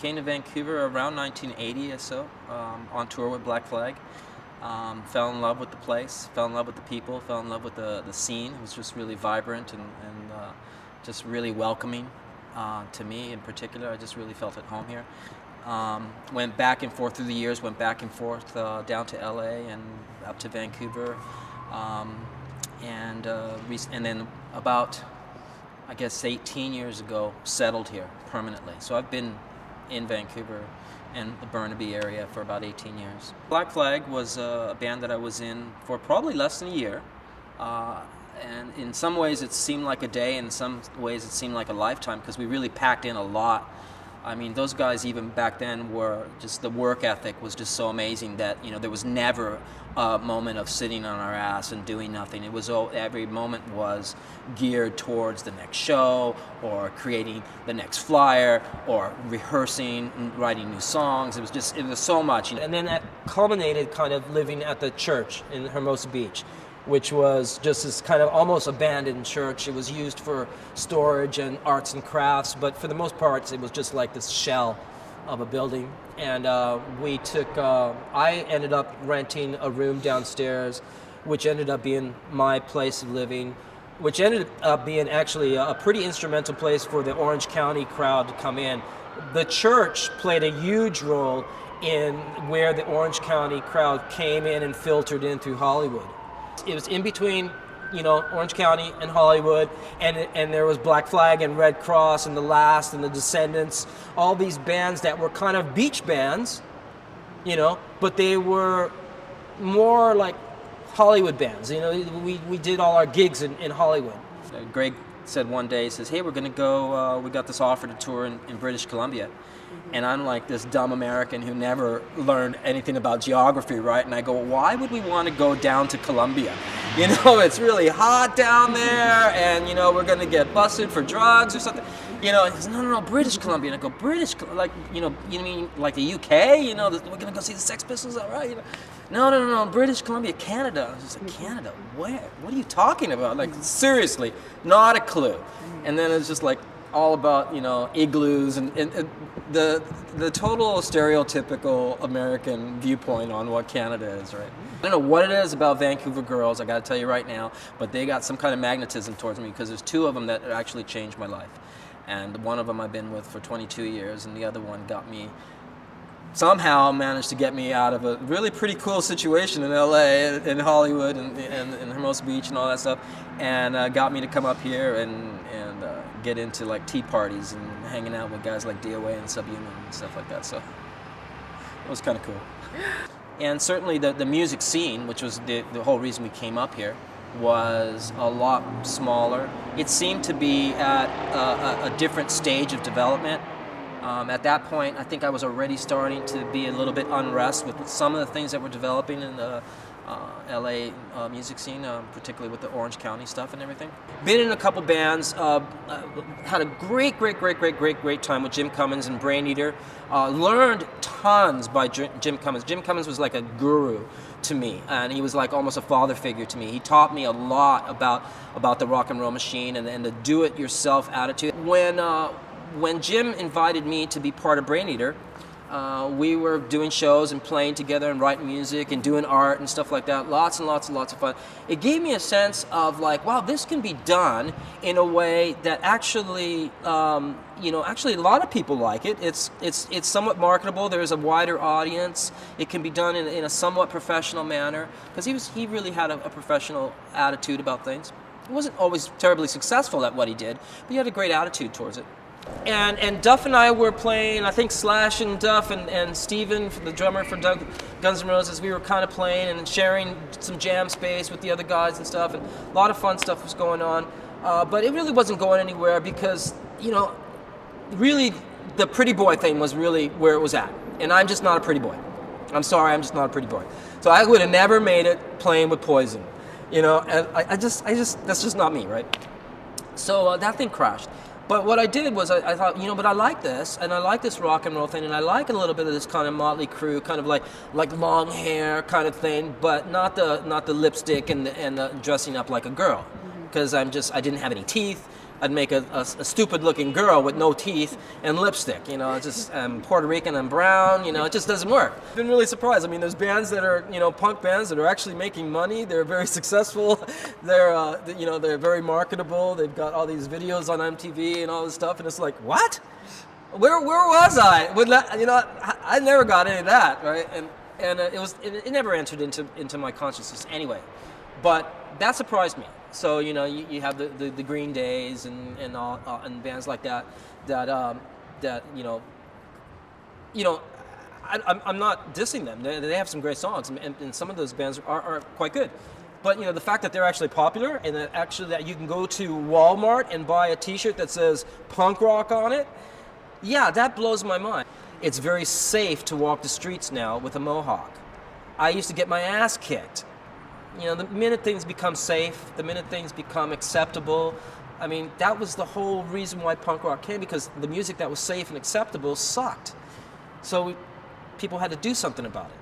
came to Vancouver around 1980 or so, on tour with Black Flag. Fell in love with the place, fell in love with the people, fell in love with the scene. It was just really vibrant and just really welcoming to me in particular. I just really felt at home here. Went back and forth through the years, went back and forth down to LA and up to Vancouver. And then about, I guess, 18 years ago, settled here permanently. So I've been in Vancouver and the Burnaby area for about 18 years. Black Flag was a band that I was in for probably less than a year. And in some ways it seemed like a day, in some ways it seemed like a lifetime, because we really packed in a lot. I mean, those guys even back then were just, the work ethic was just so amazing that, you know, there was never a moment of sitting on our ass and doing nothing. It was, every moment was geared towards the next show, or creating the next flyer, or rehearsing and writing new songs. It was so much. And then that culminated kind of living at the church in Hermosa Beach, which was just this kind of almost abandoned church. It was used for storage and arts and crafts, but for the most part, it was just like this shell of a building. And I ended up renting a room downstairs, which ended up being my place of living, which ended up being actually a pretty instrumental place for the Orange County crowd to come in. The church played a huge role in where the Orange County crowd came in and filtered in through Hollywood. It was in between, you know, Orange County and Hollywood, and there was Black Flag and Red Cross and The Last and The Descendants, all these bands that were kind of beach bands, you know, but they were more like Hollywood bands. You know, we did all our gigs in Hollywood. Greg said one day, he says, "Hey, we're gonna go, we got this offer to tour in British Columbia." And I'm like this dumb American who never learned anything about geography, right? And I go, why would we want to go down to Colombia? You know, it's really hot down there, and, you know, we're going to get busted for drugs or something. You know, he says, no, British Columbia. And I go, British, like, you know, you mean like the UK? You know, we're going to go see the Sex Pistols, all right? You know, no, British Columbia, Canada. I was just like, Canada? Where? What are you talking about? Like, seriously, not a clue. And then it's just like, all about, you know, igloos and the total stereotypical American viewpoint on what Canada is, right? I don't know what it is about Vancouver girls, I gotta tell you right now, but they got some kind of magnetism towards me, because there's two of them that actually changed my life. And one of them I've been with for 22 years, and the other one somehow managed to get me out of a really pretty cool situation in LA, in Hollywood, and Hermosa Beach and all that stuff, and got me to come up here and get into like tea parties and hanging out with guys like DOA and Subhuman and stuff like that. So it was kind of cool. And certainly the music scene, which was the whole reason we came up here, was a lot smaller. It seemed to be at a different stage of development. At that point, I think I was already starting to be a little bit unrest with some of the things that were developing in the LA music scene, particularly with the Orange County stuff and everything. Been in a couple bands, had a great time with Jim Cummins and Brain Eater. Learned tons by Jim Cummins. Jim Cummins was like a guru to me, and he was like almost a father figure to me. He taught me a lot about the rock and roll machine and the do-it-yourself attitude. When Jim invited me to be part of Brain Eater, we were doing shows and playing together and writing music and doing art and stuff like that. Lots and lots of fun. It gave me a sense of like, wow, this can be done in a way that actually, actually a lot of people like it. It's somewhat marketable. There's a wider audience. It can be done in a somewhat professional manner, because he really had a professional attitude about things. He wasn't always terribly successful at what he did, but he had a great attitude towards it. And Duff and I were playing, I think Slash and Duff and Steven, the drummer for Guns N' Roses, we were kind of playing and sharing some jam space with the other guys and stuff, and a lot of fun stuff was going on. But it really wasn't going anywhere because, you know, really the pretty boy thing was really where it was at. And I'm just not a pretty boy. I'm sorry, I'm just not a pretty boy. So I would have never made it playing with Poison. You know, and I just, that's just not me, right? So that thing crashed. But what I did was I thought, you know, but I like this, and I like this rock and roll thing, and I like a little bit of this kind of Motley Crue, kind of like long hair kind of thing, but not the lipstick and the dressing up like a girl, because I didn't have any teeth. I'd make a stupid-looking girl with no teeth and lipstick. You know, it's just I'm Puerto Rican and brown. You know, it just doesn't work. I've been really surprised. I mean, there's bands that are, you know, punk bands that are actually making money. They're very successful. They're you know, they're very marketable. They've got all these videos on MTV and all this stuff, and it's like, what? Where was I? You know, I never got any of that, right? And it never entered into my consciousness anyway. But that surprised me. So, you know, you have the Green Days and bands like that you know, I'm not dissing them. They have some great songs, and some of those bands are quite good. But, you know, the fact that they're actually popular and that you can go to Walmart and buy a T-shirt that says punk rock on it, yeah, that blows my mind. It's very safe to walk the streets now with a mohawk. I used to get my ass kicked. You know, the minute things become safe, the minute things become acceptable, I mean, that was the whole reason why punk rock came, because the music that was safe and acceptable sucked. So people had to do something about it.